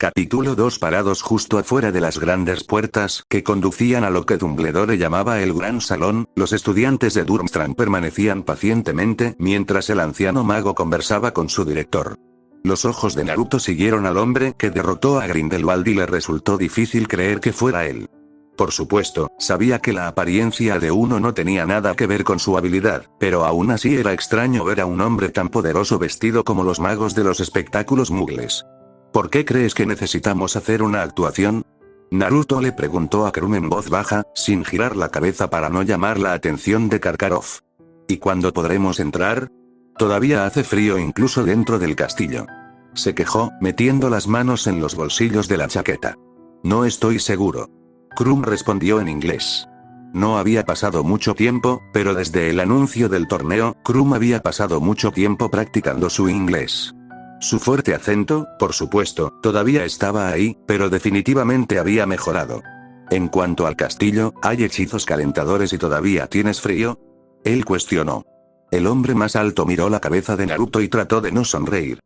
Capítulo 2. Parados justo afuera de las grandes puertas que conducían a lo que Dumbledore llamaba el Gran Salón, los estudiantes de Durmstrang permanecían pacientemente mientras el anciano mago conversaba con su director. Los ojos de Naruto siguieron al hombre que derrotó a Grindelwald y le resultó difícil creer que fuera él. Por supuesto, sabía que la apariencia de uno no tenía nada que ver con su habilidad, pero aún así era extraño ver a un hombre tan poderoso vestido como los magos de los espectáculos mugles. ¿Por qué crees que necesitamos hacer una actuación? Naruto le preguntó a Krum en voz baja, sin girar la cabeza para no llamar la atención de Karkaroff. ¿Y cuándo podremos entrar? Todavía hace frío incluso dentro del castillo. Se quejó, metiendo las manos en los bolsillos de la chaqueta. No estoy seguro. Krum respondió en inglés. No había pasado mucho tiempo, pero desde el anuncio del torneo, Krum había pasado mucho tiempo practicando su inglés. Su fuerte acento, por supuesto, todavía estaba ahí, pero definitivamente había mejorado. En cuanto al castillo, ¿hay hechizos calentadores y todavía tienes frío? Él cuestionó. El hombre más alto miró la cabeza de Naruto y trató de no sonreír.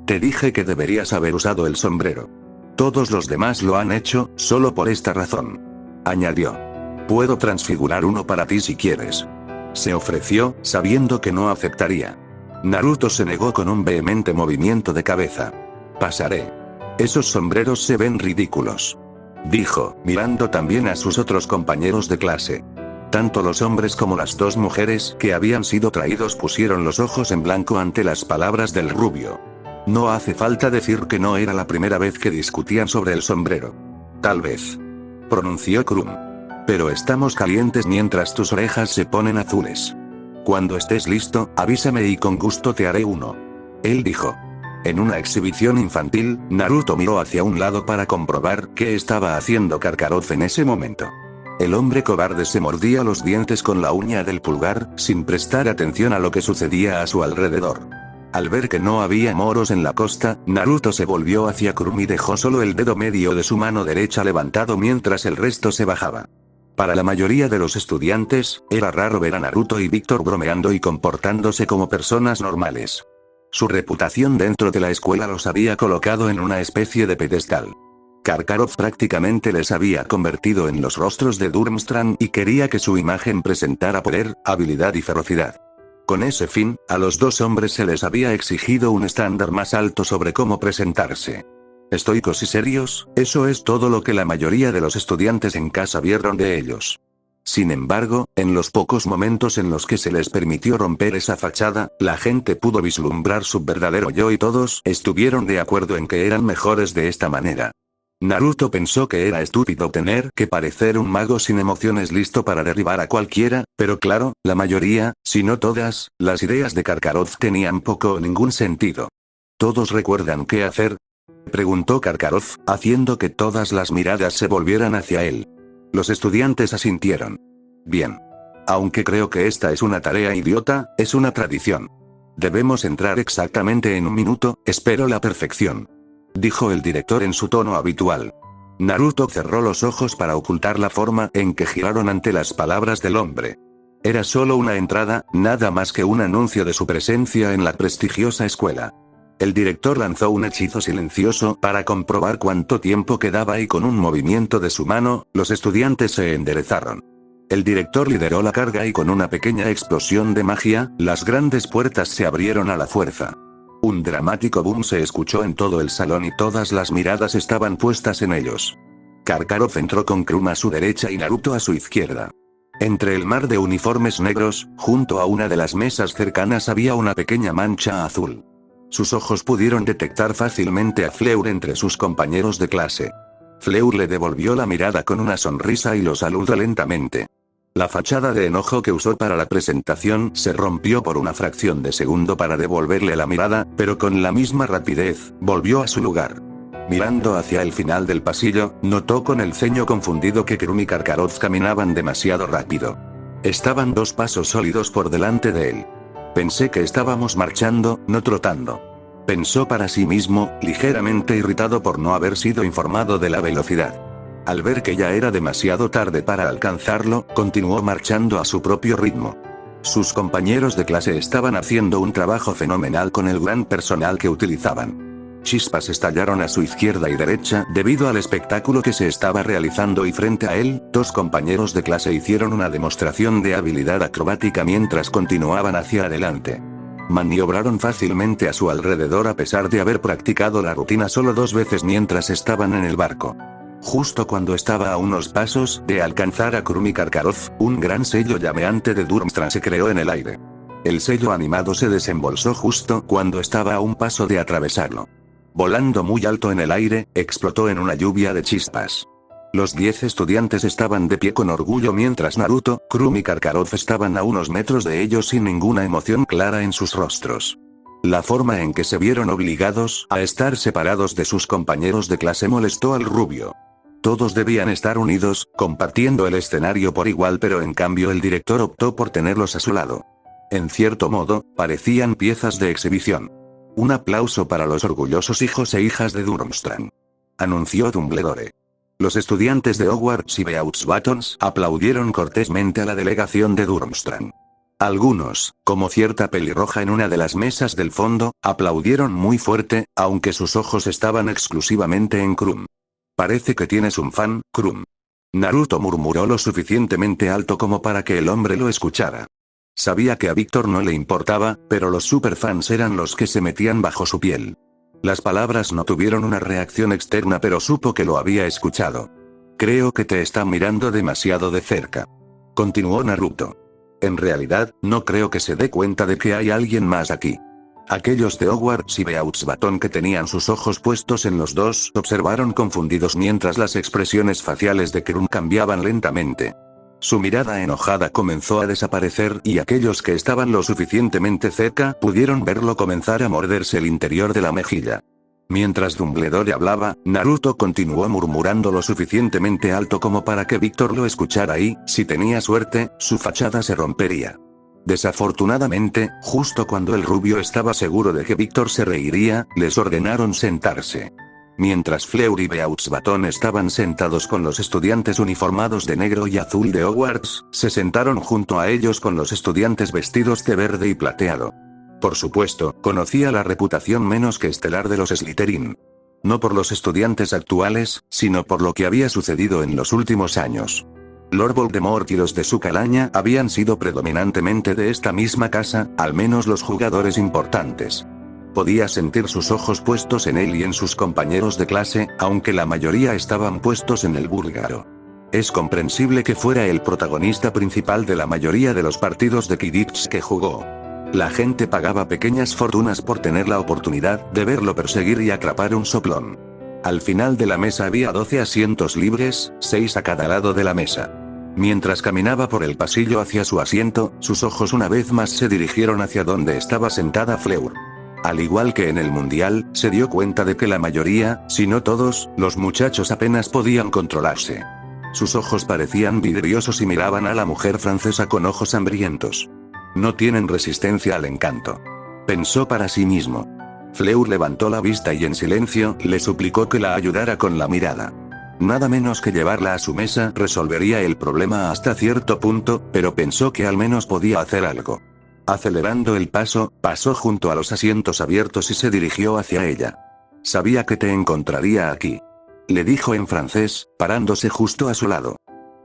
Te dije que deberías haber usado el sombrero. Todos los demás lo han hecho, solo por esta razón. Añadió. Puedo transfigurar uno para ti si quieres. Se ofreció, sabiendo que no aceptaría. Naruto se negó con un vehemente movimiento de cabeza. Pasaré. Esos sombreros se ven ridículos. Dijo, mirando también a sus otros compañeros de clase. Tanto los hombres como las dos mujeres que habían sido traídos pusieron los ojos en blanco ante las palabras del rubio. No hace falta decir que no era la primera vez que discutían sobre el sombrero. Tal vez. Pronunció Krum. Pero estamos calientes mientras tus orejas se ponen azules. Cuando estés listo, avísame y con gusto te haré uno. Él dijo. En una exhibición infantil, Naruto miró hacia un lado para comprobar qué estaba haciendo Karkaroff en ese momento. El hombre cobarde se mordía los dientes con la uña del pulgar, sin prestar atención a lo que sucedía a su alrededor. Al ver que no había moros en la costa, Naruto se volvió hacia Krum y dejó solo el dedo medio de su mano derecha levantado mientras el resto se bajaba. Para la mayoría de los estudiantes, era raro ver a Naruto y Víctor bromeando y comportándose como personas normales. Su reputación dentro de la escuela los había colocado en una especie de pedestal. Karkaroff prácticamente les había convertido en los rostros de Durmstrang y quería que su imagen presentara poder, habilidad y ferocidad. Con ese fin, a los dos hombres se les había exigido un estándar más alto sobre cómo presentarse. Estoicos y serios, eso es todo lo que la mayoría de los estudiantes en casa vieron de ellos. Sin embargo, en los pocos momentos en los que se les permitió romper esa fachada, la gente pudo vislumbrar su verdadero yo y todos estuvieron de acuerdo en que eran mejores de esta manera. Naruto pensó que era estúpido tener que parecer un mago sin emociones listo para derribar a cualquiera, pero claro, la mayoría, si no todas, las ideas de Karkaroff tenían poco o ningún sentido. ¿Todos recuerdan qué hacer?, preguntó Karkaroff, haciendo que todas las miradas se volvieran hacia él. Los estudiantes asintieron. Bien. Aunque creo que esta es una tarea idiota, es una tradición. Debemos entrar exactamente en un minuto, espero la perfección. Dijo el director en su tono habitual. Naruto cerró los ojos para ocultar la forma en que giraron ante las palabras del hombre. Era solo una entrada, nada más que un anuncio de su presencia en la prestigiosa escuela. El director lanzó un hechizo silencioso para comprobar cuánto tiempo quedaba y con un movimiento de su mano, los estudiantes se enderezaron. El director lideró la carga y con una pequeña explosión de magia, las grandes puertas se abrieron a la fuerza. Un dramático boom se escuchó en todo el salón y todas las miradas estaban puestas en ellos. Karkaroff entró con Krum a su derecha y Naruto a su izquierda. Entre el mar de uniformes negros, junto a una de las mesas cercanas había una pequeña mancha azul. Sus ojos pudieron detectar fácilmente a Fleur entre sus compañeros de clase. Fleur le devolvió la mirada con una sonrisa y lo saludó lentamente. La fachada de enojo que usó para la presentación se rompió por una fracción de segundo para devolverle la mirada, pero con la misma rapidez, volvió a su lugar. Mirando hacia el final del pasillo, notó con el ceño confundido que Krum y Karkaroff caminaban demasiado rápido. Estaban 2 pasos sólidos por delante de él. Pensé que estábamos marchando, no trotando. Pensó para sí mismo, ligeramente irritado por no haber sido informado de la velocidad. Al ver que ya era demasiado tarde para alcanzarlo, continuó marchando a su propio ritmo. Sus compañeros de clase estaban haciendo un trabajo fenomenal con el gran personal que utilizaban. Chispas estallaron a su izquierda y derecha debido al espectáculo que se estaba realizando y frente a él, dos compañeros de clase hicieron una demostración de habilidad acrobática mientras continuaban hacia adelante. Maniobraron fácilmente a su alrededor a pesar de haber practicado la rutina solo 2 veces mientras estaban en el barco. Justo cuando estaba a unos pasos de alcanzar a Krum y Karkaroff, un gran sello llameante de Durmstrang se creó en el aire. El sello animado se desembolsó justo cuando estaba a un paso de atravesarlo. Volando muy alto en el aire, explotó en una lluvia de chispas. Los 10 estudiantes estaban de pie con orgullo mientras Naruto, Krum y Karkaroff estaban a unos metros de ellos sin ninguna emoción clara en sus rostros. La forma en que se vieron obligados a estar separados de sus compañeros de clase molestó al rubio. Todos debían estar unidos, compartiendo el escenario por igual, pero en cambio el director optó por tenerlos a su lado. En cierto modo, parecían piezas de exhibición. Un aplauso para los orgullosos hijos e hijas de Durmstrang, anunció Dumbledore. Los estudiantes de Hogwarts y Beauxbatons aplaudieron cortésmente a la delegación de Durmstrang. Algunos, como cierta pelirroja en una de las mesas del fondo, aplaudieron muy fuerte, aunque sus ojos estaban exclusivamente en Krum. Parece que tienes un fan, Krum. Naruto murmuró lo suficientemente alto como para que el hombre lo escuchara. Sabía que a Víctor no le importaba, pero los superfans eran los que se metían bajo su piel. Las palabras no tuvieron una reacción externa, pero supo que lo había escuchado. Creo que te está mirando demasiado de cerca, continuó Naruto. En realidad, no creo que se dé cuenta de que hay alguien más aquí. Aquellos de Hogwarts y Beauxbatons que tenían sus ojos puestos en los dos observaron confundidos mientras las expresiones faciales de Krum cambiaban lentamente. Su mirada enojada comenzó a desaparecer y aquellos que estaban lo suficientemente cerca pudieron verlo comenzar a morderse el interior de la mejilla. Mientras Dumbledore hablaba, Naruto continuó murmurando lo suficientemente alto como para que Víctor lo escuchara y, si tenía suerte, su fachada se rompería. Desafortunadamente, justo cuando el rubio estaba seguro de que Víctor se reiría, les ordenaron sentarse. Mientras Fleur y Beauxbatons estaban sentados con los estudiantes uniformados de negro y azul de Hogwarts, se sentaron junto a ellos con los estudiantes vestidos de verde y plateado. Por supuesto, conocía la reputación menos que estelar de los Slytherin. No por los estudiantes actuales, sino por lo que había sucedido en los últimos años. Lord Voldemort y los de su calaña habían sido predominantemente de esta misma casa, al menos los jugadores importantes. Podía sentir sus ojos puestos en él y en sus compañeros de clase, aunque la mayoría estaban puestos en el búlgaro. Es comprensible que fuera el protagonista principal de la mayoría de los partidos de Quidditch que jugó. La gente pagaba pequeñas fortunas por tener la oportunidad de verlo perseguir y atrapar un soplón. Al final de la mesa había 12 asientos libres, 6 a cada lado de la mesa. Mientras caminaba por el pasillo hacia su asiento, sus ojos una vez más se dirigieron hacia donde estaba sentada Fleur. Al igual que en el mundial, se dio cuenta de que la mayoría, si no todos, los muchachos apenas podían controlarse. Sus ojos parecían vidriosos y miraban a la mujer francesa con ojos hambrientos. No tienen resistencia al encanto, pensó para sí mismo. Fleur levantó la vista y en silencio, le suplicó que la ayudara con la mirada. Nada menos que llevarla a su mesa resolvería el problema hasta cierto punto, pero pensó que al menos podía hacer algo. Acelerando el paso, pasó junto a los asientos abiertos y se dirigió hacia ella. Sabía que te encontraría aquí, le dijo en francés, parándose justo a su lado.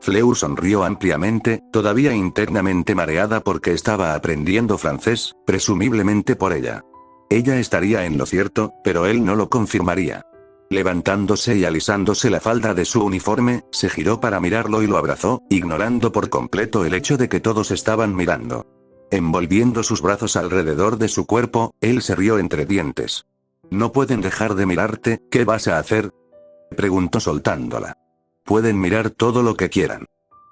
Fleur sonrió ampliamente, todavía internamente mareada porque estaba aprendiendo francés, presumiblemente por ella. Ella estaría en lo cierto, pero él no lo confirmaría. Levantándose y alisándose la falda de su uniforme, se giró para mirarlo y lo abrazó, ignorando por completo el hecho de que todos estaban mirando. Envolviendo sus brazos alrededor de su cuerpo, él se rió entre dientes. «No pueden dejar de mirarte, ¿qué vas a hacer?», preguntó soltándola. «Pueden mirar todo lo que quieran.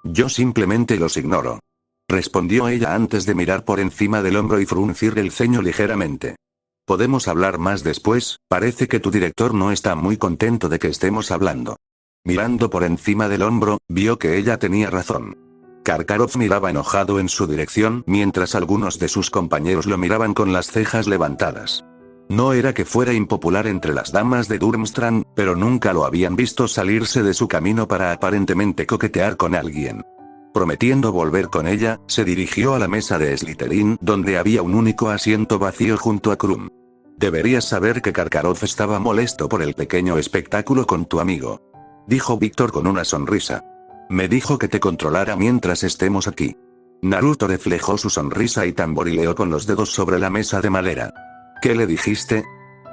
Yo simplemente los ignoro», respondió ella antes de mirar por encima del hombro y fruncir el ceño ligeramente. «Podemos hablar más después, parece que tu director no está muy contento de que estemos hablando». Mirando por encima del hombro, vio que ella tenía razón. Karkaroff miraba enojado en su dirección mientras algunos de sus compañeros lo miraban con las cejas levantadas. No era que fuera impopular entre las damas de Durmstrang, pero nunca lo habían visto salirse de su camino para aparentemente coquetear con alguien. Prometiendo volver con ella, se dirigió a la mesa de Slytherin donde había un único asiento vacío junto a Krum. Deberías saber que Karkaroff estaba molesto por el pequeño espectáculo con tu amigo. Dijo Víctor con una sonrisa. Me dijo que te controlara mientras estemos aquí. Naruto reflejó su sonrisa y tamborileó con los dedos sobre la mesa de madera. ¿Qué le dijiste?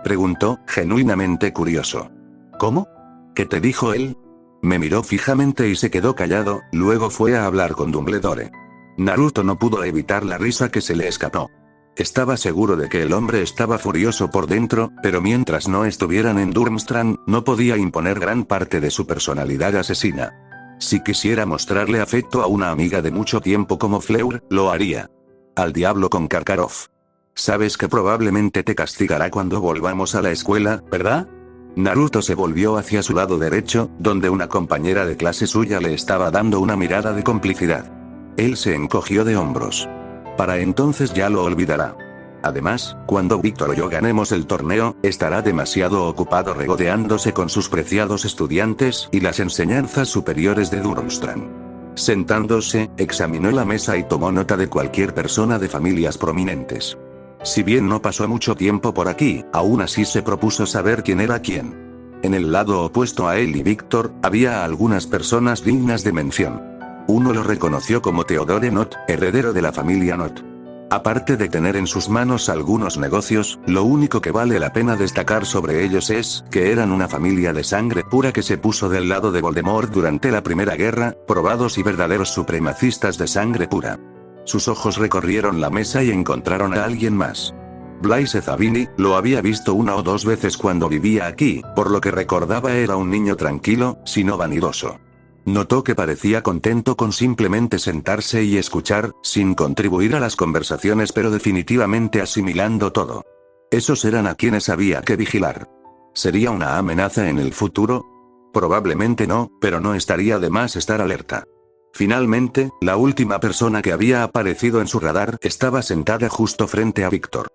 Preguntó, genuinamente curioso. ¿Cómo? ¿Qué te dijo él? Me miró fijamente y se quedó callado, luego fue a hablar con Dumbledore. Naruto no pudo evitar la risa que se le escapó. Estaba seguro de que el hombre estaba furioso por dentro, pero mientras no estuvieran en Durmstrang, no podía imponer gran parte de su personalidad asesina. Si quisiera mostrarle afecto a una amiga de mucho tiempo como Fleur, lo haría. Al diablo con Karkaroff. Sabes que probablemente te castigará cuando volvamos a la escuela, ¿verdad? Naruto se volvió hacia su lado derecho, donde una compañera de clase suya le estaba dando una mirada de complicidad. Él se encogió de hombros. Para entonces ya lo olvidará. Además, cuando Víctor y yo ganemos el torneo, estará demasiado ocupado regodeándose con sus preciados estudiantes y las enseñanzas superiores de Durmstrang. Sentándose, examinó la mesa y tomó nota de cualquier persona de familias prominentes. Si bien no pasó mucho tiempo por aquí, aún así se propuso saber quién era quién. En el lado opuesto a él y Víctor, había algunas personas dignas de mención. Uno lo reconoció como Theodore Nott, heredero de la familia Nott. Aparte de tener en sus manos algunos negocios, lo único que vale la pena destacar sobre ellos es que eran una familia de sangre pura que se puso del lado de Voldemort durante la Primera Guerra, probados y verdaderos supremacistas de sangre pura. Sus ojos recorrieron la mesa y encontraron a alguien más. Blaise Zabini lo había visto una o dos veces cuando vivía aquí, por lo que recordaba era un niño tranquilo, si no vanidoso. Notó que parecía contento con simplemente sentarse y escuchar, sin contribuir a las conversaciones pero definitivamente asimilando todo. Esos eran a quienes había que vigilar. ¿Sería una amenaza en el futuro? Probablemente no, pero no estaría de más estar alerta. Finalmente, la última persona que había aparecido en su radar estaba sentada justo frente a Víctor.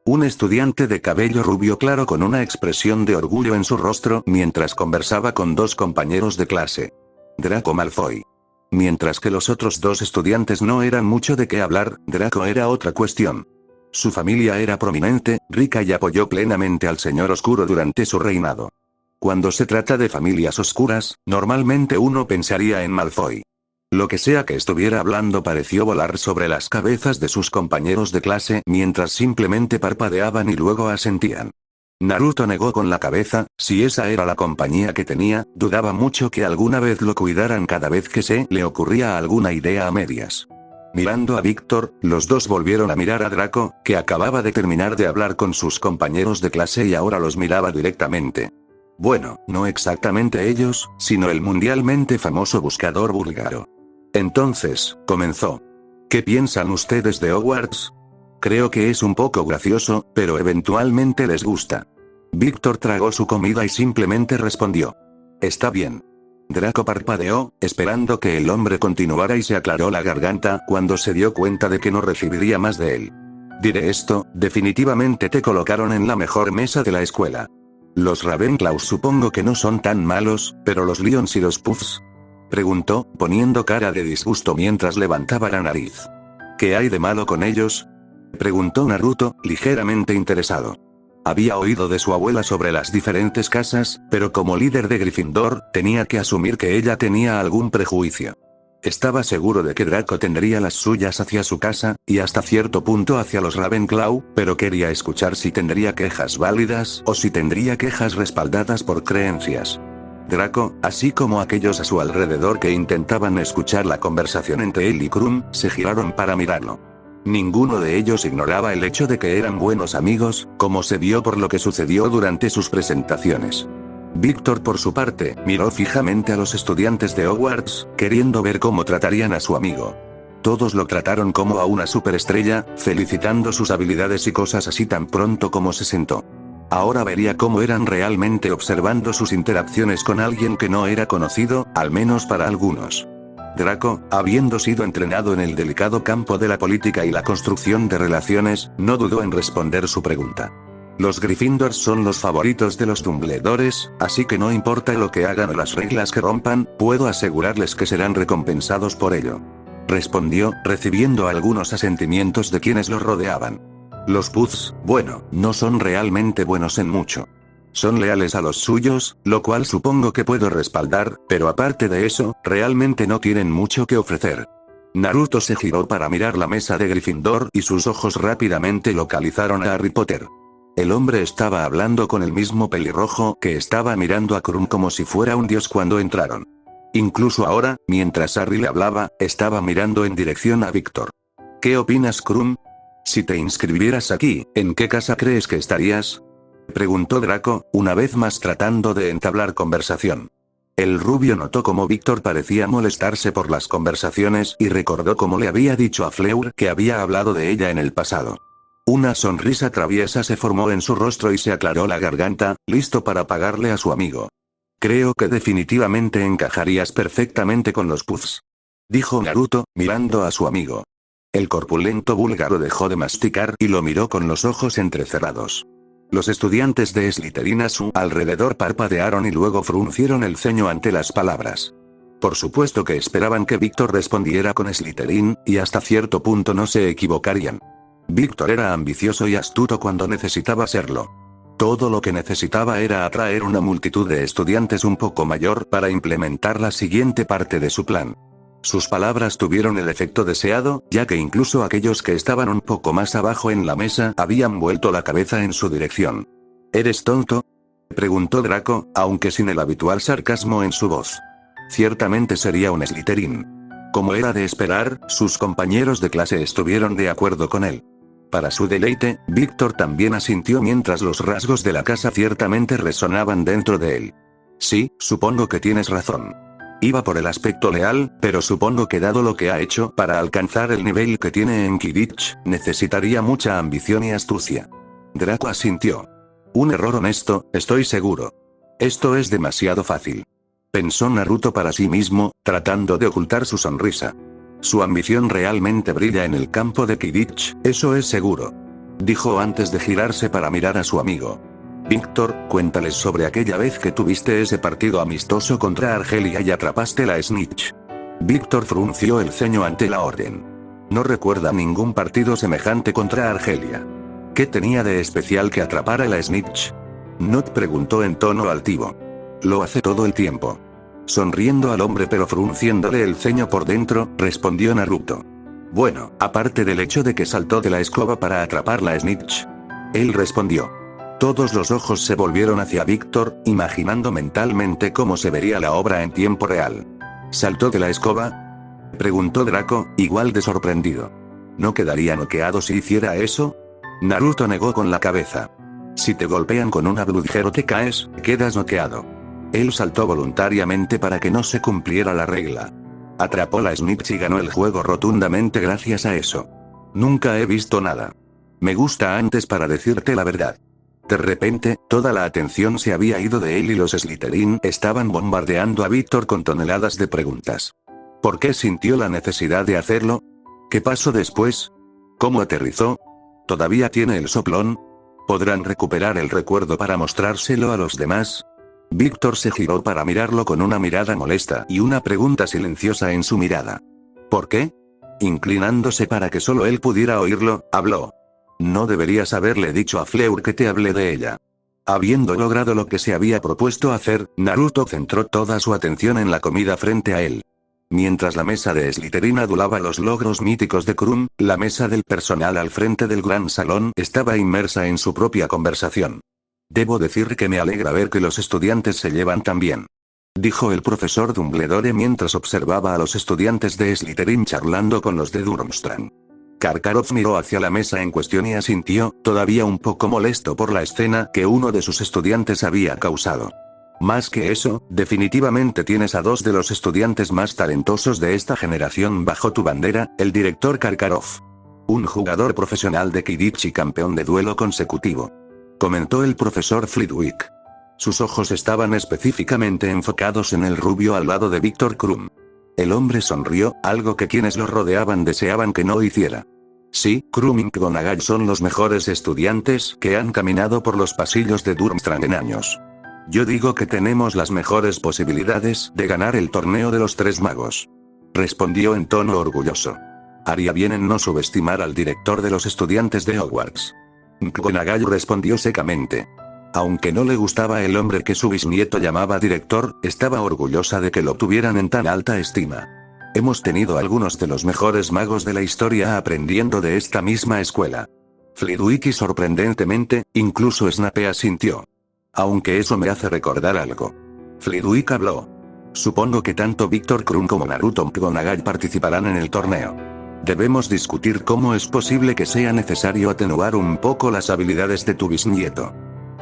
Un estudiante de cabello rubio claro con una expresión de orgullo en su rostro mientras conversaba con dos compañeros de clase. Draco Malfoy. Mientras que los otros dos estudiantes no eran mucho de qué hablar, Draco era otra cuestión. Su familia era prominente, rica y apoyó plenamente al Señor Oscuro durante su reinado. Cuando se trata de familias oscuras, normalmente uno pensaría en Malfoy. Lo que sea que estuviera hablando pareció volar sobre las cabezas de sus compañeros de clase mientras simplemente parpadeaban y luego asentían. Naruto negó con la cabeza, si esa era la compañía que tenía, dudaba mucho que alguna vez lo cuidaran cada vez que se le ocurría alguna idea a medias. Mirando a Víctor, los dos volvieron a mirar a Draco, que acababa de terminar de hablar con sus compañeros de clase y ahora los miraba directamente. Bueno, no exactamente ellos, sino el mundialmente famoso buscador búlgaro. Entonces, comenzó. ¿Qué piensan ustedes de Hogwarts? Creo que es un poco gracioso, pero eventualmente les gusta. Víctor tragó su comida y simplemente respondió. Está bien. Draco parpadeó, esperando que el hombre continuara y se aclaró la garganta cuando se dio cuenta de que no recibiría más de él. Diré esto, definitivamente te colocaron en la mejor mesa de la escuela. Los Ravenclaws supongo que no son tan malos, pero los Lyons y los Puffs. Preguntó, poniendo cara de disgusto mientras levantaba la nariz. ¿Qué hay de malo con ellos? Preguntó Naruto, ligeramente interesado. Había oído de su abuela sobre las diferentes casas, pero como líder de Gryffindor, tenía que asumir que ella tenía algún prejuicio. Estaba seguro de que Draco tendría las suyas hacia su casa, y hasta cierto punto hacia los Ravenclaw, pero quería escuchar si tendría quejas válidas o si tendría quejas respaldadas por creencias. Draco, así como aquellos a su alrededor que intentaban escuchar la conversación entre él y Krum, se giraron para mirarlo. Ninguno de ellos ignoraba el hecho de que eran buenos amigos, como se vio por lo que sucedió durante sus presentaciones. Víctor por su parte, miró fijamente a los estudiantes de Hogwarts, queriendo ver cómo tratarían a su amigo. Todos lo trataron como a una superestrella, felicitando sus habilidades y cosas así tan pronto como se sentó. Ahora vería cómo eran realmente observando sus interacciones con alguien que no era conocido, al menos para algunos. Draco, habiendo sido entrenado en el delicado campo de la política y la construcción de relaciones, no dudó en responder su pregunta. Los Gryffindors son los favoritos de los Dumbledores, así que no importa lo que hagan o las reglas que rompan, puedo asegurarles que serán recompensados por ello. Respondió, recibiendo algunos asentimientos de quienes lo rodeaban. Los Puffs, bueno, no son realmente buenos en mucho. Son leales a los suyos, lo cual supongo que puedo respaldar, pero aparte de eso, realmente no tienen mucho que ofrecer. Naruto se giró para mirar la mesa de Gryffindor y sus ojos rápidamente localizaron a Harry Potter. El hombre estaba hablando con el mismo pelirrojo que estaba mirando a Krum como si fuera un dios cuando entraron. Incluso ahora, mientras Harry le hablaba, estaba mirando en dirección a Víctor. ¿Qué opinas, Krum? Si te inscribieras aquí, ¿en qué casa crees que estarías? Preguntó Draco, una vez más tratando de entablar conversación. El rubio notó cómo Víctor parecía molestarse por las conversaciones y recordó cómo le había dicho a Fleur que había hablado de ella en el pasado. Una sonrisa traviesa se formó en su rostro y se aclaró la garganta, listo para pagarle a su amigo. Creo que definitivamente encajarías perfectamente con los Puffs, dijo Naruto, mirando a su amigo. El corpulento búlgaro dejó de masticar y lo miró con los ojos entrecerrados. Los estudiantes de Slytherin a su alrededor parpadearon y luego fruncieron el ceño ante las palabras. Por supuesto que esperaban que Víctor respondiera con Slytherin, y hasta cierto punto no se equivocarían. Víctor era ambicioso y astuto cuando necesitaba serlo. Todo lo que necesitaba era atraer una multitud de estudiantes un poco mayor para implementar la siguiente parte de su plan. Sus palabras tuvieron el efecto deseado, ya que incluso aquellos que estaban un poco más abajo en la mesa habían vuelto la cabeza en su dirección. ¿Eres tonto?, preguntó Draco, aunque sin el habitual sarcasmo en su voz. Ciertamente sería un Slytherin. Como era de esperar, sus compañeros de clase estuvieron de acuerdo con él. Para su deleite, Víctor también asintió mientras los rasgos de la casa ciertamente resonaban dentro de él. Sí, supongo que tienes razón. Iba por el aspecto leal, pero supongo que dado lo que ha hecho para alcanzar el nivel que tiene en Quidditch, necesitaría mucha ambición y astucia. Draco asintió. Un error honesto, estoy seguro. Esto es demasiado fácil. Pensó Naruto para sí mismo, tratando de ocultar su sonrisa. Su ambición realmente brilla en el campo de Quidditch, eso es seguro. Dijo antes de girarse para mirar a su amigo. Víctor, cuéntales sobre aquella vez que tuviste ese partido amistoso contra Argelia y atrapaste la snitch. Víctor frunció el ceño ante la orden. No recuerda ningún partido semejante contra Argelia. ¿Qué tenía de especial que atrapara la snitch? Not preguntó en tono altivo. Lo hace todo el tiempo. Sonriendo al hombre pero frunciéndole el ceño por dentro, respondió Naruto. Bueno, aparte del hecho de que saltó de la escoba para atrapar la snitch. Él respondió. Todos los ojos se volvieron hacia Víctor, imaginando mentalmente cómo se vería la obra en tiempo real. ¿Saltó de la escoba?, preguntó Draco, igual de sorprendido. ¿No quedaría noqueado si hiciera eso? Naruto negó con la cabeza. Si te golpean con una bludger o te caes, quedas noqueado. Él saltó voluntariamente para que no se cumpliera la regla. Atrapó la snitch y ganó el juego rotundamente gracias a eso. Nunca he visto nada. Me gusta antes para decirte la verdad. De repente, toda la atención se había ido de él y los Slytherin estaban bombardeando a Víctor con toneladas de preguntas. ¿Por qué sintió la necesidad de hacerlo? ¿Qué pasó después? ¿Cómo aterrizó? ¿Todavía tiene el soplón? ¿Podrán recuperar el recuerdo para mostrárselo a los demás? Víctor se giró para mirarlo con una mirada molesta y una pregunta silenciosa en su mirada. ¿Por qué? Inclinándose para que solo él pudiera oírlo, habló. No deberías haberle dicho a Fleur que te hablé de ella. Habiendo logrado lo que se había propuesto hacer, Naruto centró toda su atención en la comida frente a él. Mientras la mesa de Slytherin adulaba los logros míticos de Krum, la mesa del personal al frente del gran salón estaba inmersa en su propia conversación. Debo decir que me alegra ver que los estudiantes se llevan tan bien, dijo el profesor Dumbledore mientras observaba a los estudiantes de Slytherin charlando con los de Durmstrang. Karkaroff miró hacia la mesa en cuestión y asintió, todavía un poco molesto por la escena que uno de sus estudiantes había causado. Más que eso, definitivamente tienes a dos de los estudiantes más talentosos de esta generación bajo tu bandera, el director Karkaroff. Un jugador profesional de Quidditch y campeón de duelo consecutivo, comentó el profesor Flitwick. Sus ojos estaban específicamente enfocados en el rubio al lado de Víctor Krum. El hombre sonrió, algo que quienes lo rodeaban deseaban que no hiciera. Sí, Krum y McGonagall son los mejores estudiantes que han caminado por los pasillos de Durmstrang en años. Yo digo que tenemos las mejores posibilidades de ganar el torneo de los tres magos, respondió en tono orgulloso. Haría bien en no subestimar al director de los estudiantes de Hogwarts. McGonagall respondió secamente. Aunque no le gustaba el hombre que su bisnieto llamaba director, estaba orgullosa de que lo tuvieran en tan alta estima. Hemos tenido algunos de los mejores magos de la historia aprendiendo de esta misma escuela. Flitwick y sorprendentemente, incluso Snape asintió. Aunque eso me hace recordar algo. Flitwick habló. Supongo que tanto Víctor Krum como Naruto McGonagall participarán en el torneo. Debemos discutir cómo es posible que sea necesario atenuar un poco las habilidades de tu bisnieto.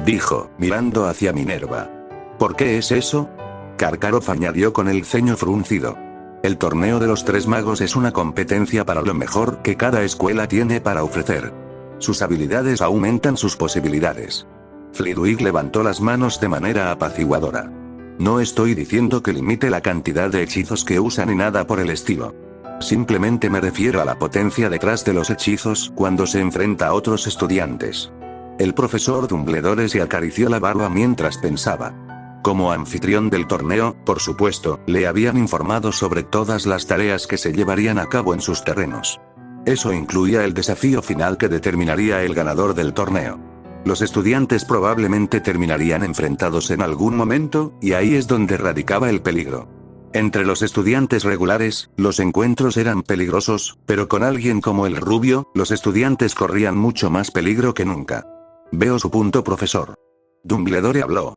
Dijo, mirando hacia Minerva. ¿Por qué es eso? Karkaroff añadió con el ceño fruncido. El torneo de los tres magos es una competencia para lo mejor que cada escuela tiene para ofrecer. Sus habilidades aumentan sus posibilidades. Flitwick levantó las manos de manera apaciguadora. No estoy diciendo que limite la cantidad de hechizos que usa ni nada por el estilo. Simplemente me refiero a la potencia detrás de los hechizos cuando se enfrenta a otros estudiantes. El profesor Dumbledore se acarició la barba mientras pensaba. Como anfitrión del torneo, por supuesto, le habían informado sobre todas las tareas que se llevarían a cabo en sus terrenos. Eso incluía el desafío final que determinaría el ganador del torneo. Los estudiantes probablemente terminarían enfrentados en algún momento, y ahí es donde radicaba el peligro. Entre los estudiantes regulares, los encuentros eran peligrosos, pero con alguien como el rubio, los estudiantes corrían mucho más peligro que nunca. Veo su punto, profesor. Dumbledore habló.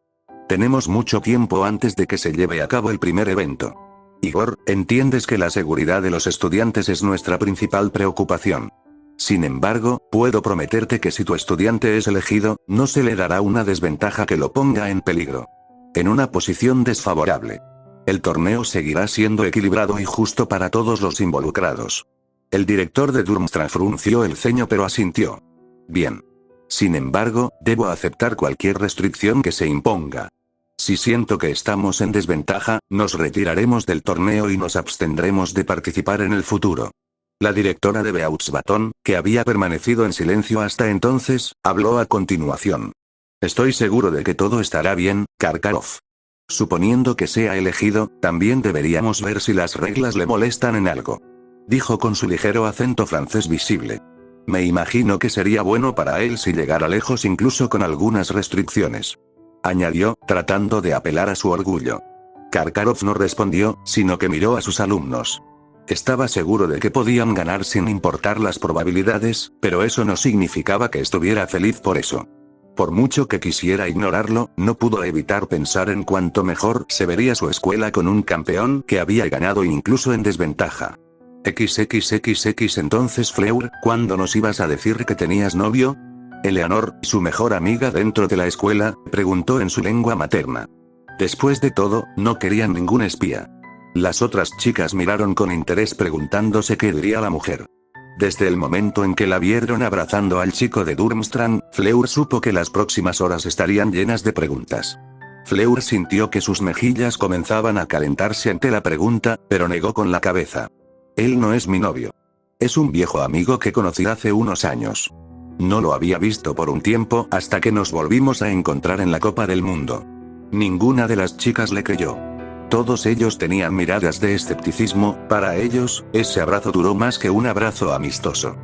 Tenemos mucho tiempo antes de que se lleve a cabo el primer evento. Igor, entiendes que la seguridad de los estudiantes es nuestra principal preocupación. Sin embargo, puedo prometerte que si tu estudiante es elegido, no se le dará una desventaja que lo ponga en peligro. En una posición desfavorable. El torneo seguirá siendo equilibrado y justo para todos los involucrados. El director de Durmstrang frunció el ceño pero asintió. Bien. Sin embargo, debo aceptar cualquier restricción que se imponga. Si siento que estamos en desventaja, nos retiraremos del torneo y nos abstendremos de participar en el futuro. La directora de Beauxbaton, que había permanecido en silencio hasta entonces, habló a continuación. Estoy seguro de que todo estará bien, Karkaroff. Suponiendo que sea elegido, también deberíamos ver si las reglas le molestan en algo. Dijo con su ligero acento francés visible. Me imagino que sería bueno para él si llegara lejos incluso con algunas restricciones. Añadió, tratando de apelar a su orgullo. Karkaroff no respondió, sino que miró a sus alumnos. Estaba seguro de que podían ganar sin importar las probabilidades, pero eso no significaba que estuviera feliz por eso. Por mucho que quisiera ignorarlo, no pudo evitar pensar en cuánto mejor se vería su escuela con un campeón que había ganado incluso en desventaja. XXXX entonces Fleur, ¿cuándo nos ibas a decir que tenías novio? Eleanor, su mejor amiga dentro de la escuela, preguntó en su lengua materna. Después de todo, no querían ningún espía. Las otras chicas miraron con interés preguntándose qué diría la mujer. Desde el momento en que la vieron abrazando al chico de Durmstrang, Fleur supo que las próximas horas estarían llenas de preguntas. Fleur sintió que sus mejillas comenzaban a calentarse ante la pregunta, pero negó con la cabeza. Él no es mi novio. Es un viejo amigo que conocí hace unos años. No lo había visto por un tiempo hasta que nos volvimos a encontrar en la Copa del Mundo. Ninguna de las chicas le creyó. Todos ellos tenían miradas de escepticismo, para ellos, ese abrazo duró más que un abrazo amistoso.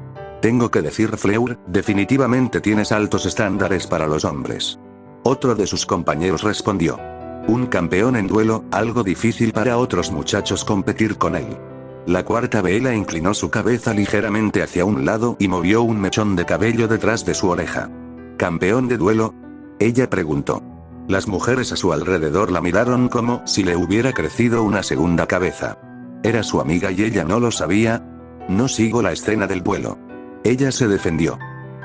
Tengo que decir, Fleur, definitivamente tienes altos estándares para los hombres. Otro de sus compañeros respondió. Un campeón en duelo, algo difícil para otros muchachos competir con él. La cuarta vela inclinó su cabeza ligeramente hacia un lado y movió un mechón de cabello detrás de su oreja. ¿Campeón de duelo? Ella preguntó. Las mujeres a su alrededor la miraron como si le hubiera crecido una segunda cabeza. Era su amiga y ella no lo sabía. No sigo la escena del duelo. Ella se defendió.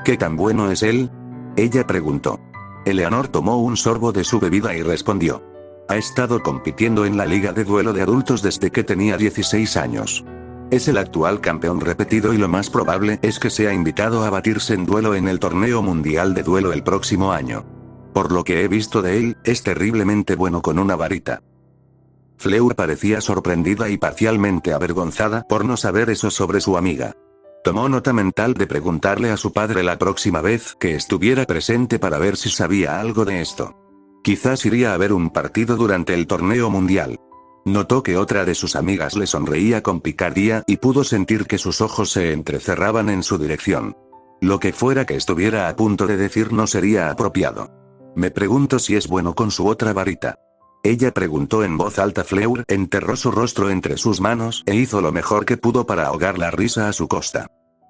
¿Qué tan bueno es él? Ella preguntó. Eleanor tomó un sorbo de su bebida y respondió. Ha estado compitiendo en la liga de duelo de adultos desde que tenía 16 años. Es el actual campeón repetido y lo más probable es que sea invitado a batirse en duelo en el torneo mundial de duelo el próximo año. Por lo que he visto de él, es terriblemente bueno con una varita. Fleur parecía sorprendida y parcialmente avergonzada por no saber eso sobre su amiga. Tomó nota mental de preguntarle a su padre la próxima vez que estuviera presente para ver si sabía algo de esto. Quizás iría a ver un partido durante el torneo mundial. Notó que otra de sus amigas le sonreía con picardía y pudo sentir que sus ojos se entrecerraban en su dirección. Lo que fuera que estuviera a punto de decir no sería apropiado. Me pregunto si es bueno con su otra varita. Ella preguntó en voz alta. Fleur enterró su rostro entre sus manos e hizo lo mejor que pudo para ahogar la risa a su costa.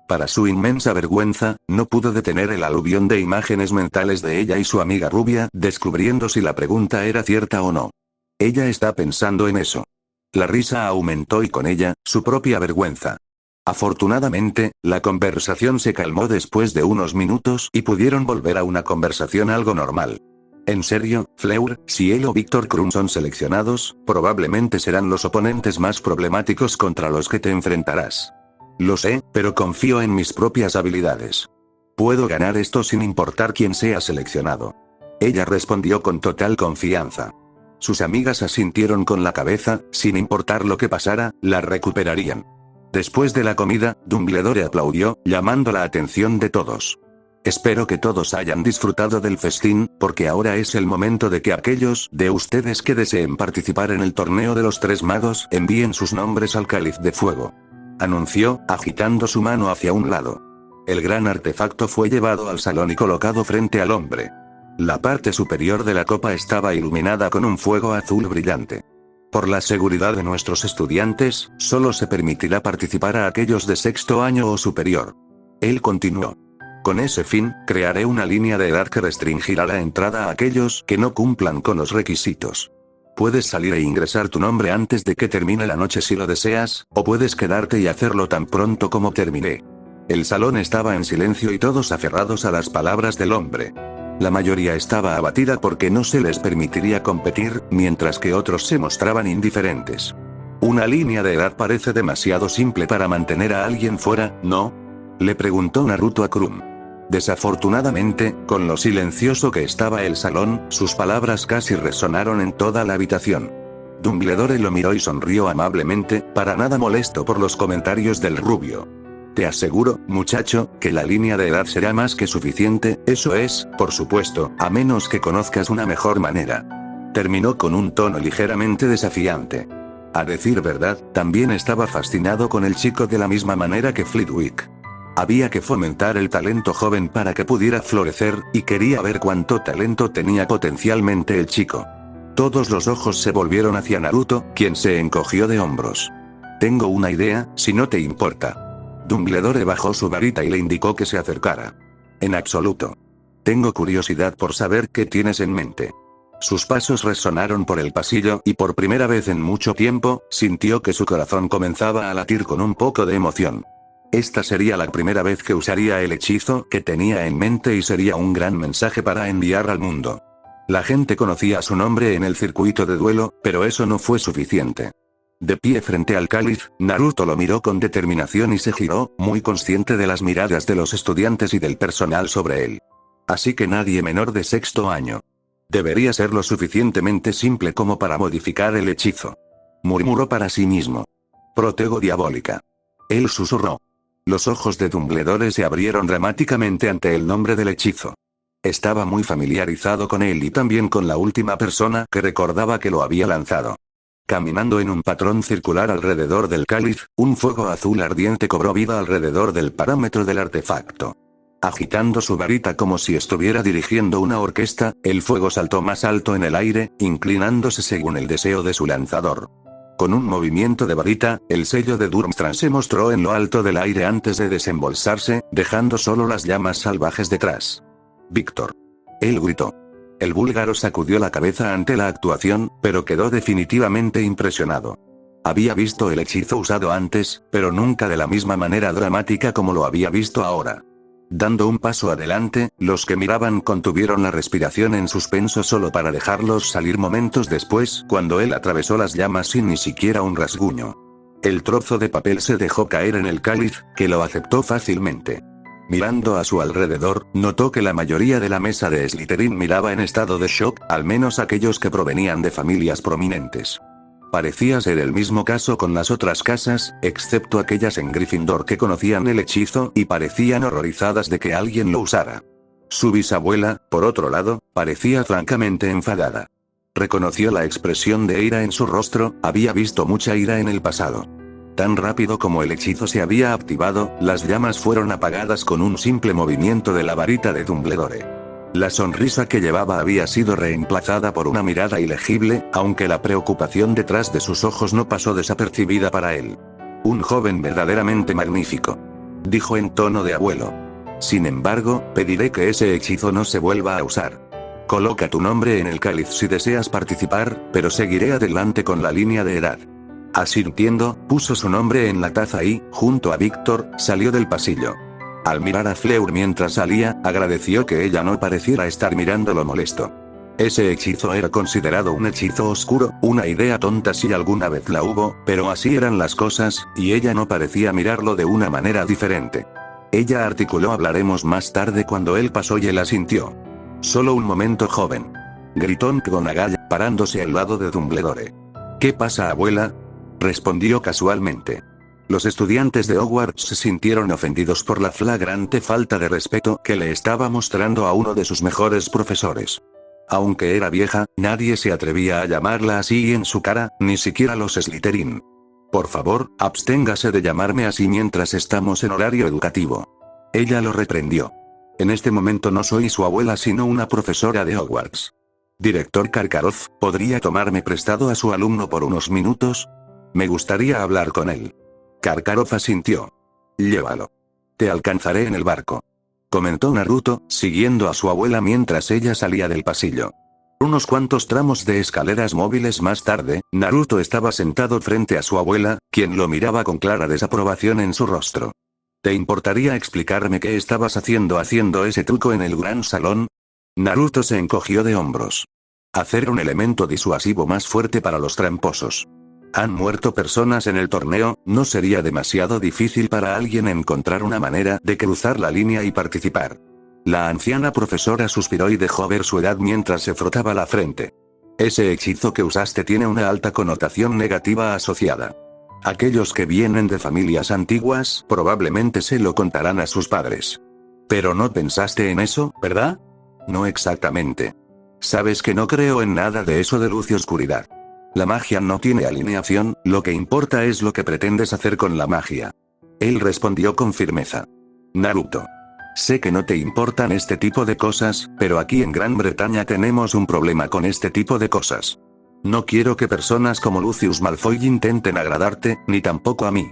Para su inmensa vergüenza, no pudo detener el aluvión de imágenes mentales de ella y su amiga rubia, descubriendo si la pregunta era cierta o no. Ella está pensando en eso. La risa aumentó y con ella, su propia vergüenza. Afortunadamente, la conversación se calmó después de unos minutos y pudieron volver a una conversación algo normal. En serio, Fleur, si él o Víctor Krum son seleccionados, probablemente serán los oponentes más problemáticos contra los que te enfrentarás. Lo sé, pero confío en mis propias habilidades. Puedo ganar esto sin importar quién sea seleccionado. Ella respondió con total confianza. Sus amigas asintieron con la cabeza, sin importar lo que pasara, la recuperarían. Después de la comida, Dumbledore aplaudió, llamando la atención de todos. Espero que todos hayan disfrutado del festín, porque ahora es el momento de que aquellos de ustedes que deseen participar en el torneo de los tres magos envíen sus nombres al cáliz de fuego. Anunció, agitando su mano hacia un lado. El gran artefacto fue llevado al salón y colocado frente al hombre. La parte superior de la copa estaba iluminada con un fuego azul brillante. Por la seguridad de nuestros estudiantes, solo se permitirá participar a aquellos de sexto año o superior. Él continuó. Con ese fin, crearé una línea de edad que restringirá la entrada a aquellos que no cumplan con los requisitos. Puedes salir e ingresar tu nombre antes de que termine la noche si lo deseas, o puedes quedarte y hacerlo tan pronto como terminé. El salón estaba en silencio y todos aferrados a las palabras del hombre. La mayoría estaba abatida porque no se les permitiría competir, mientras que otros se mostraban indiferentes. Una línea de edad parece demasiado simple para mantener a alguien fuera, ¿no? Le preguntó Naruto a Krum. Desafortunadamente, con lo silencioso que estaba el salón, sus palabras casi resonaron en toda la habitación. Dumbledore lo miró y sonrió amablemente, para nada molesto por los comentarios del rubio. Te aseguro, muchacho, que la línea de edad será más que suficiente, eso es, por supuesto, a menos que conozcas una mejor manera. Terminó con un tono ligeramente desafiante. A decir verdad, también estaba fascinado con el chico de la misma manera que Flitwick. Había que fomentar el talento joven para que pudiera florecer, y quería ver cuánto talento tenía potencialmente el chico. Todos los ojos se volvieron hacia Naruto, quien se encogió de hombros. Tengo una idea, si no te importa. Dumbledore bajó su varita y le indicó que se acercara. En absoluto. Tengo curiosidad por saber qué tienes en mente. Sus pasos resonaron por el pasillo y por primera vez en mucho tiempo, sintió que su corazón comenzaba a latir con un poco de emoción. Esta sería la primera vez que usaría el hechizo que tenía en mente y sería un gran mensaje para enviar al mundo. La gente conocía su nombre en el circuito de duelo, pero eso no fue suficiente. De pie frente al cáliz, Naruto lo miró con determinación y se giró, muy consciente de las miradas de los estudiantes y del personal sobre él. Así que nadie menor de sexto año. Debería ser lo suficientemente simple como para modificar el hechizo. Murmuró para sí mismo. Protego diabólica. Él susurró. Los ojos de Dumbledore se abrieron dramáticamente ante el nombre del hechizo. Estaba muy familiarizado con él y también con la última persona que recordaba que lo había lanzado. Caminando en un patrón circular alrededor del cáliz, un fuego azul ardiente cobró vida alrededor del parámetro del artefacto. Agitando su varita como si estuviera dirigiendo una orquesta, el fuego saltó más alto en el aire, inclinándose según el deseo de su lanzador. Con un movimiento de varita, el sello de Durmstrang se mostró en lo alto del aire antes de desembolsarse, dejando solo las llamas salvajes detrás. Víctor. Él gritó. El búlgaro sacudió la cabeza ante la actuación, pero quedó definitivamente impresionado. Había visto el hechizo usado antes, pero nunca de la misma manera dramática como lo había visto ahora. Dando un paso adelante, los que miraban contuvieron la respiración en suspenso solo para dejarlos salir momentos después, cuando él atravesó las llamas sin ni siquiera un rasguño. El trozo de papel se dejó caer en el cáliz, que lo aceptó fácilmente. Mirando a su alrededor, notó que la mayoría de la mesa de Slytherin miraba en estado de shock, al menos aquellos que provenían de familias prominentes. Parecía ser el mismo caso con las otras casas, excepto aquellas en Gryffindor que conocían el hechizo y parecían horrorizadas de que alguien lo usara. Su bisabuela, por otro lado, parecía francamente enfadada. Reconoció la expresión de ira en su rostro, había visto mucha ira en el pasado. Tan rápido como el hechizo se había activado, las llamas fueron apagadas con un simple movimiento de la varita de Dumbledore. La sonrisa que llevaba había sido reemplazada por una mirada ilegible, aunque la preocupación detrás de sus ojos no pasó desapercibida para él. Un joven verdaderamente magnífico, dijo en tono de abuelo. Sin embargo, pediré que ese hechizo no se vuelva a usar. Coloca tu nombre en el cáliz si deseas participar, pero seguiré adelante con la línea de edad. Asintiendo, puso su nombre en la taza y, junto a Víctor, salió del pasillo. Al mirar a Fleur mientras salía, agradeció que ella no pareciera estar mirándolo molesto. Ese hechizo era considerado un hechizo oscuro, una idea tonta si alguna vez la hubo, pero así eran las cosas, y ella no parecía mirarlo de una manera diferente. Ella articuló: hablaremos más tarde cuando él pasó y él asintió. Solo un momento, joven, gritó McGonagall, parándose al lado de Dumbledore. ¿Qué pasa, abuela?, respondió casualmente. Los estudiantes de Hogwarts se sintieron ofendidos por la flagrante falta de respeto que le estaba mostrando a uno de sus mejores profesores. Aunque era vieja, nadie se atrevía a llamarla así en su cara, ni siquiera los Slytherin. Por favor, absténgase de llamarme así mientras estamos en horario educativo. Ella lo reprendió. En este momento no soy su abuela sino una profesora de Hogwarts. Director Karkaroff, ¿podría tomarme prestado a su alumno por unos minutos? Me gustaría hablar con él. Karkaroff asintió. Llévalo. Te alcanzaré en el barco, comentó Naruto, siguiendo a su abuela mientras ella salía del pasillo. Unos cuantos tramos de escaleras móviles más tarde, Naruto estaba sentado frente a su abuela, quien lo miraba con clara desaprobación en su rostro. ¿Te importaría explicarme qué estabas haciendo ese truco en el gran salón? Naruto se encogió de hombros. Hacer un elemento disuasivo más fuerte para los tramposos. Han muerto personas en el torneo, ¿no sería demasiado difícil para alguien encontrar una manera de cruzar la línea y participar? La anciana profesora suspiró y dejó ver su edad mientras se frotaba la frente. Ese hechizo que usaste tiene una alta connotación negativa asociada. Aquellos que vienen de familias antiguas probablemente se lo contarán a sus padres. Pero no pensaste en eso, ¿verdad? No exactamente. Sabes que no creo en nada de eso de luz y oscuridad. La magia no tiene alineación, lo que importa es lo que pretendes hacer con la magia. Él respondió con firmeza. Naruto. Sé que no te importan este tipo de cosas, pero aquí en Gran Bretaña tenemos un problema con este tipo de cosas. No quiero que personas como Lucius Malfoy intenten agradarte, ni tampoco a mí.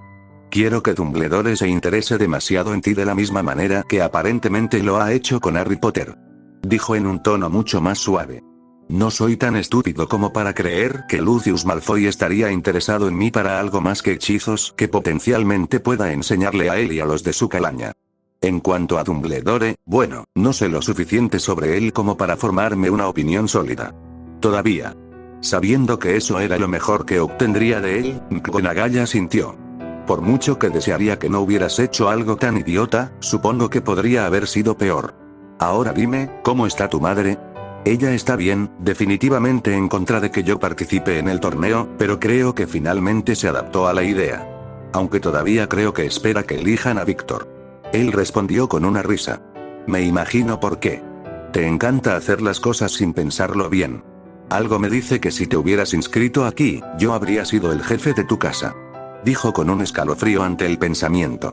Quiero que Dumbledore se interese demasiado en ti de la misma manera que aparentemente lo ha hecho con Harry Potter. Dijo en un tono mucho más suave. No soy tan estúpido como para creer que Lucius Malfoy estaría interesado en mí para algo más que hechizos que potencialmente pueda enseñarle a él y a los de su calaña. En cuanto a Dumbledore, bueno, no sé lo suficiente sobre él como para formarme una opinión sólida. Todavía. Sabiendo que eso era lo mejor que obtendría de él, McGonagall asintió. Por mucho que desearía que no hubieras hecho algo tan idiota, supongo que podría haber sido peor. Ahora dime, ¿cómo está tu madre? Ella está bien, definitivamente en contra de que yo participe en el torneo, pero creo que finalmente se adaptó a la idea. Aunque todavía creo que espera que elijan a Víctor. Él respondió con una risa. Me imagino por qué. Te encanta hacer las cosas sin pensarlo bien. Algo me dice que si te hubieras inscrito aquí, yo habría sido el jefe de tu casa. Dijo con un escalofrío ante el pensamiento.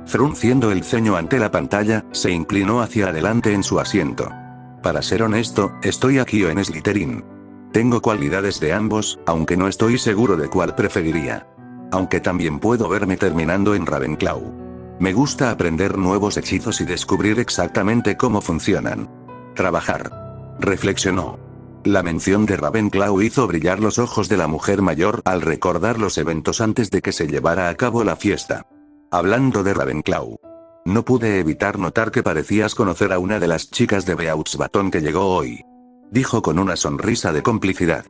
Frunciendo el ceño ante la pantalla, se inclinó hacia adelante en su asiento. Para ser honesto, estoy aquí o en Slytherin. Tengo cualidades de ambos, aunque no estoy seguro de cuál preferiría. Aunque también puedo verme terminando en Ravenclaw. Me gusta aprender nuevos hechizos y descubrir exactamente cómo funcionan. Trabajar. Reflexionó. La mención de Ravenclaw hizo brillar los ojos de la mujer mayor al recordar los eventos antes de que se llevara a cabo la fiesta. Hablando de Ravenclaw. No pude evitar notar que parecías conocer a una de las chicas de Beauxbatón Baton que llegó hoy. Dijo con una sonrisa de complicidad.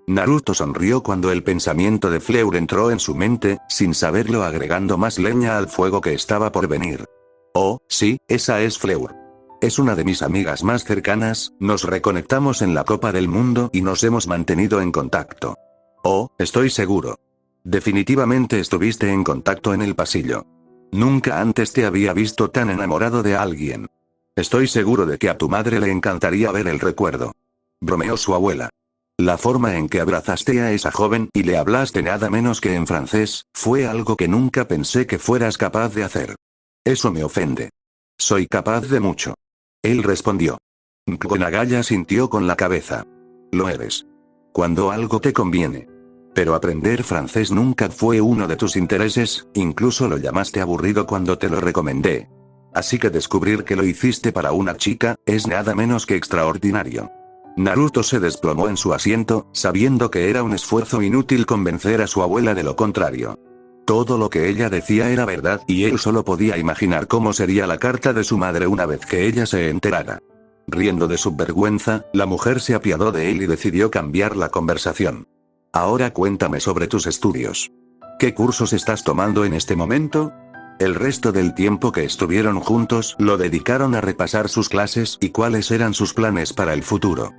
Naruto sonrió cuando el pensamiento de Fleur entró en su mente, sin saberlo agregando más leña al fuego que estaba por venir. Oh, sí, esa es Fleur. Es una de mis amigas más cercanas, nos reconectamos en la Copa del Mundo y nos hemos mantenido en contacto. Oh, estoy seguro. Definitivamente estuviste en contacto en el pasillo. Nunca antes te había visto tan enamorado de alguien. Estoy seguro de que a tu madre le encantaría ver el recuerdo. Bromeó su abuela. La forma en que abrazaste a esa joven y le hablaste nada menos que en francés, fue algo que nunca pensé que fueras capaz de hacer. Eso me ofende. Soy capaz de mucho. Él respondió. McGonagall sintió con la cabeza. Lo eres. Cuando algo te conviene. Pero aprender francés nunca fue uno de tus intereses, incluso lo llamaste aburrido cuando te lo recomendé. Así que descubrir que lo hiciste para una chica, es nada menos que extraordinario. Naruto se desplomó en su asiento, sabiendo que era un esfuerzo inútil convencer a su abuela de lo contrario. Todo lo que ella decía era verdad y él solo podía imaginar cómo sería la carta de su madre una vez que ella se enterara. Riendo de su vergüenza, la mujer se apiadó de él y decidió cambiar la conversación. Ahora cuéntame sobre tus estudios. ¿Qué cursos estás tomando en este momento? El resto del tiempo que estuvieron juntos lo dedicaron a repasar sus clases y cuáles eran sus planes para el futuro.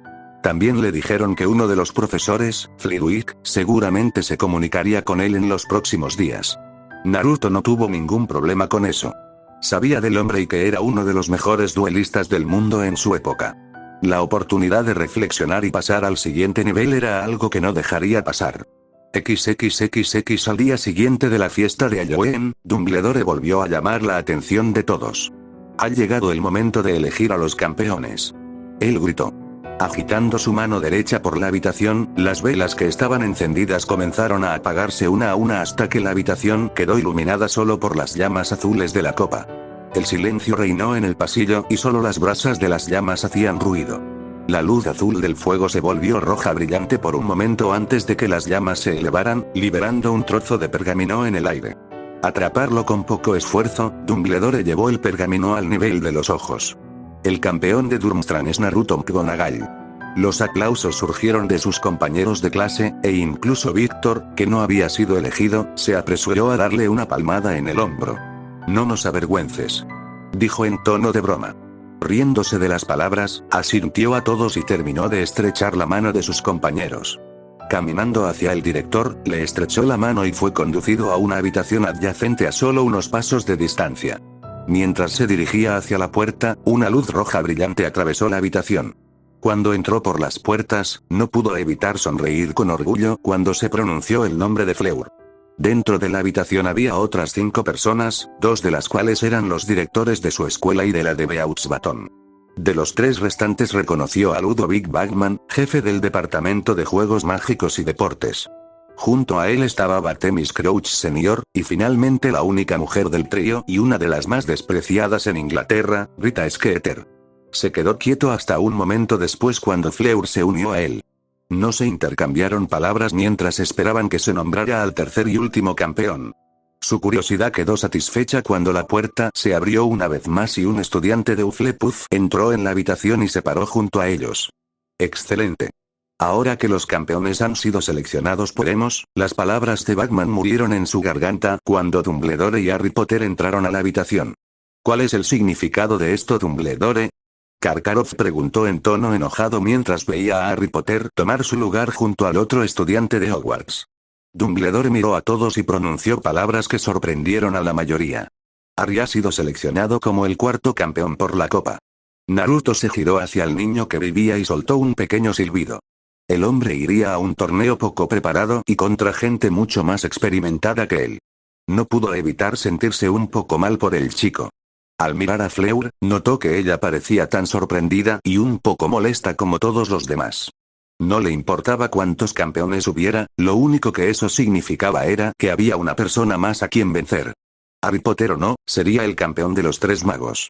También le dijeron que uno de los profesores, Flitwick, seguramente se comunicaría con él en los próximos días. Naruto no tuvo ningún problema con eso. Sabía del hombre y que era uno de los mejores duelistas del mundo en su época. La oportunidad de reflexionar y pasar al siguiente nivel era algo que no dejaría pasar. XXXX al día siguiente de la fiesta de Halloween, Dumbledore volvió a llamar la atención de todos. Ha llegado el momento de elegir a los campeones. Él gritó. Agitando su mano derecha por la habitación, las velas que estaban encendidas comenzaron a apagarse una a una hasta que la habitación quedó iluminada solo por las llamas azules de la copa. El silencio reinó en el pasillo y solo las brasas de las llamas hacían ruido. La luz azul del fuego se volvió roja brillante por un momento antes de que las llamas se elevaran, liberando un trozo de pergamino en el aire. Atraparlo con poco esfuerzo, Dumbledore llevó el pergamino al nivel de los ojos. El campeón de Durmstrang es Naruto McGonagall. Los aplausos surgieron de sus compañeros de clase, e incluso Víctor, que no había sido elegido, se apresuró a darle una palmada en el hombro. No nos avergüences. Dijo en tono de broma. Riéndose de las palabras, asintió a todos y terminó de estrechar la mano de sus compañeros. Caminando hacia el director, le estrechó la mano y fue conducido a una habitación adyacente a solo unos pasos de distancia. Mientras se dirigía hacia la puerta, una luz roja brillante atravesó la habitación. Cuando entró por las puertas, no pudo evitar sonreír con orgullo cuando se pronunció el nombre de Fleur. Dentro de la habitación había otras 5 personas, 2 de las cuales eran los directores de su escuela y de la de Beaux Baton. De los 3 restantes reconoció a Ludovic Bagman, jefe del Departamento de Juegos Mágicos y Deportes. Junto a él estaba Bartemis Crouch Sr., y finalmente la única mujer del trío y una de las más despreciadas en Inglaterra, Rita Skeeter. Se quedó quieto hasta un momento después cuando Fleur se unió a él. No se intercambiaron palabras mientras esperaban que se nombrara al tercer y último campeón. Su curiosidad quedó satisfecha cuando la puerta se abrió una vez más y un estudiante de Hufflepuff entró en la habitación y se paró junto a ellos. Excelente. Ahora que los campeones han sido seleccionados podemos, las palabras de Bagman murieron en su garganta cuando Dumbledore y Harry Potter entraron a la habitación. ¿Cuál es el significado de esto, Dumbledore? Karkaroff preguntó en tono enojado mientras veía a Harry Potter tomar su lugar junto al otro estudiante de Hogwarts. Dumbledore miró a todos y pronunció palabras que sorprendieron a la mayoría. Harry ha sido seleccionado como el 4º campeón por la copa. Naruto se giró hacia el niño que vivía y soltó un pequeño silbido. El hombre iría a un torneo poco preparado y contra gente mucho más experimentada que él. No pudo evitar sentirse un poco mal por el chico. Al mirar a Fleur, notó que ella parecía tan sorprendida y un poco molesta como todos los demás. No le importaba cuántos campeones hubiera, lo único que eso significaba era que había una persona más a quien vencer. Harry Potter o no, sería el campeón de los 3 magos.